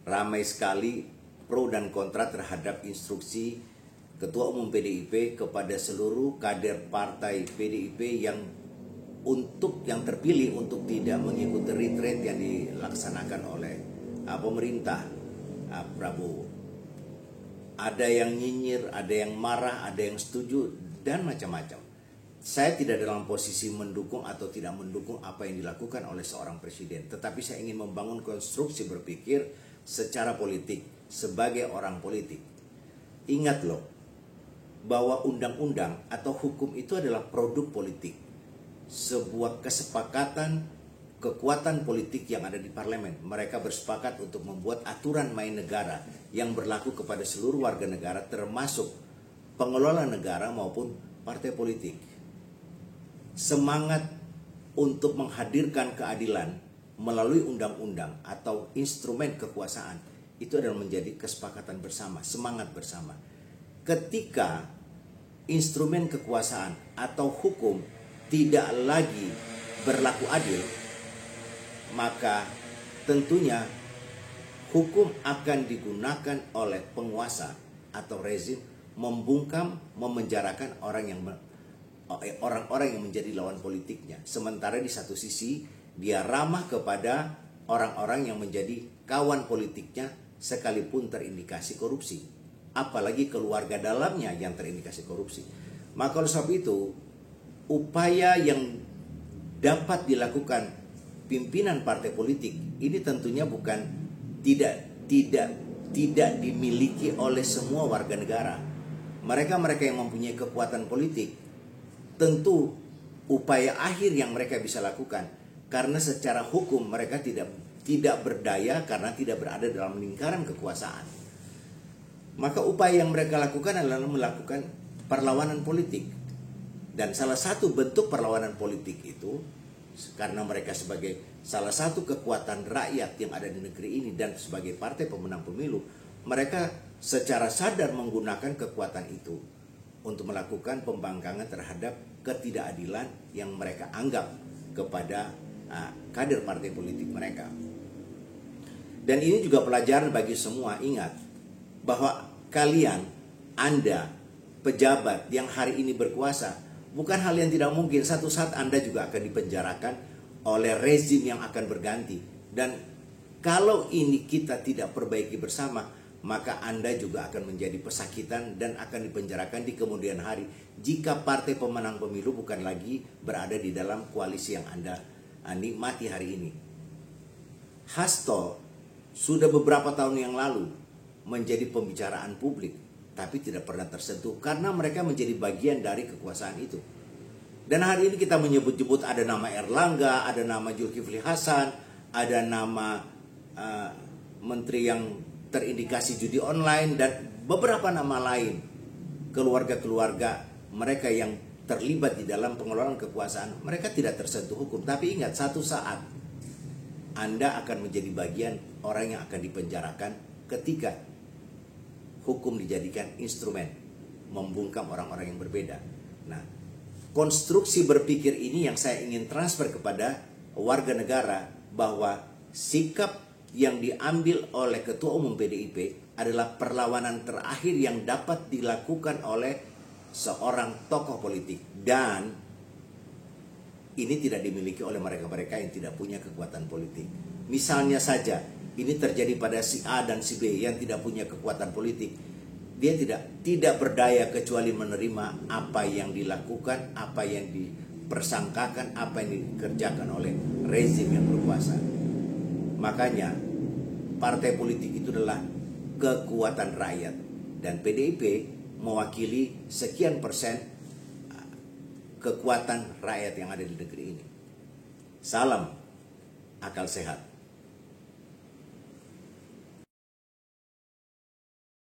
ramai sekali pro dan kontra terhadap instruksi Ketua Umum PDIP kepada seluruh kader partai PDIP yang terpilih untuk tidak mengikuti retreat yang dilaksanakan oleh pemerintah Prabowo. Ada yang nyinyir, ada yang marah, ada yang setuju, dan macam-macam. Saya tidak dalam posisi mendukung atau tidak mendukung apa yang dilakukan oleh seorang presiden, tetapi saya ingin membangun konstruksi berpikir secara politik sebagai orang politik. Ingat loh, bahwa undang-undang atau hukum itu adalah produk politik, sebuah kesepakatan kekuatan politik yang ada di parlemen. Mereka bersepakat untuk membuat aturan main negara yang berlaku kepada seluruh warga negara, termasuk pengelola negara maupun partai politik. Semangat untuk menghadirkan keadilan melalui undang-undang atau instrumen kekuasaan itu adalah menjadi kesepakatan bersama, semangat bersama. Ketika instrumen kekuasaan atau hukum tidak lagi berlaku adil, maka tentunya hukum akan digunakan oleh penguasa atau rezim membungkam, memenjarakan orang-orang yang menjadi lawan politiknya. Sementara di satu sisi dia ramah kepada orang-orang yang menjadi kawan politiknya sekalipun terindikasi korupsi, apalagi keluarga dalamnya yang terindikasi korupsi. Maka oleh sebab itu, upaya yang dapat dilakukan pimpinan partai politik ini tentunya bukan tidak dimiliki oleh semua warga negara. Mereka yang mempunyai kekuatan politik, tentu upaya akhir yang mereka bisa lakukan, karena secara hukum mereka tidak berdaya karena tidak berada dalam lingkaran kekuasaan. Maka upaya yang mereka lakukan adalah melakukan perlawanan politik. Dan salah satu bentuk perlawanan politik itu, karena mereka sebagai salah satu kekuatan rakyat yang ada di negeri ini dan sebagai partai pemenang pemilu, mereka secara sadar menggunakan kekuatan itu untuk melakukan pembangkangan terhadap ketidakadilan yang mereka anggap kepada kader partai politik mereka. Dan ini juga pelajaran bagi semua. Ingat bahwa kalian, Anda, pejabat yang hari ini berkuasa, bukan hal yang tidak mungkin satu saat Anda juga akan dipenjarakan oleh rezim yang akan berganti. Dan kalau ini kita tidak perbaiki bersama, maka Anda juga akan menjadi pesakitan dan akan dipenjarakan di kemudian hari jika partai pemenang pemilu bukan lagi berada di dalam koalisi yang Anda nikmati hari ini. Hasto sudah beberapa tahun yang lalu menjadi pembicaraan publik, tapi tidak pernah tersentuh karena mereka menjadi bagian dari kekuasaan itu. Dan hari ini kita menyebut-nyebut ada nama Erlangga, ada nama Zulkifli Hasan, ada nama menteri yang terindikasi judi online, dan beberapa nama lain, keluarga-keluarga mereka yang terlibat di dalam pengelolaan kekuasaan. Mereka tidak tersentuh hukum, tapi ingat, satu saat Anda akan menjadi bagian orang yang akan dipenjarakan ketika hukum dijadikan instrumen membungkam orang-orang yang berbeda. Nah, konstruksi berpikir ini yang saya ingin transfer kepada warga negara, bahwa sikap yang diambil oleh Ketua Umum PDIP adalah perlawanan terakhir yang dapat dilakukan oleh seorang tokoh politik, dan ini tidak dimiliki oleh mereka-mereka yang tidak punya kekuatan politik. Misalnya saja ini terjadi pada si A dan si B yang tidak punya kekuatan politik. Dia tidak berdaya kecuali menerima apa yang dilakukan, apa yang dipersangkakan, apa yang dikerjakan oleh rezim yang berkuasa. Makanya partai politik itu adalah kekuatan rakyat, dan PDIP mewakili sekian persen kekuatan rakyat yang ada di negeri ini. Salam akal sehat.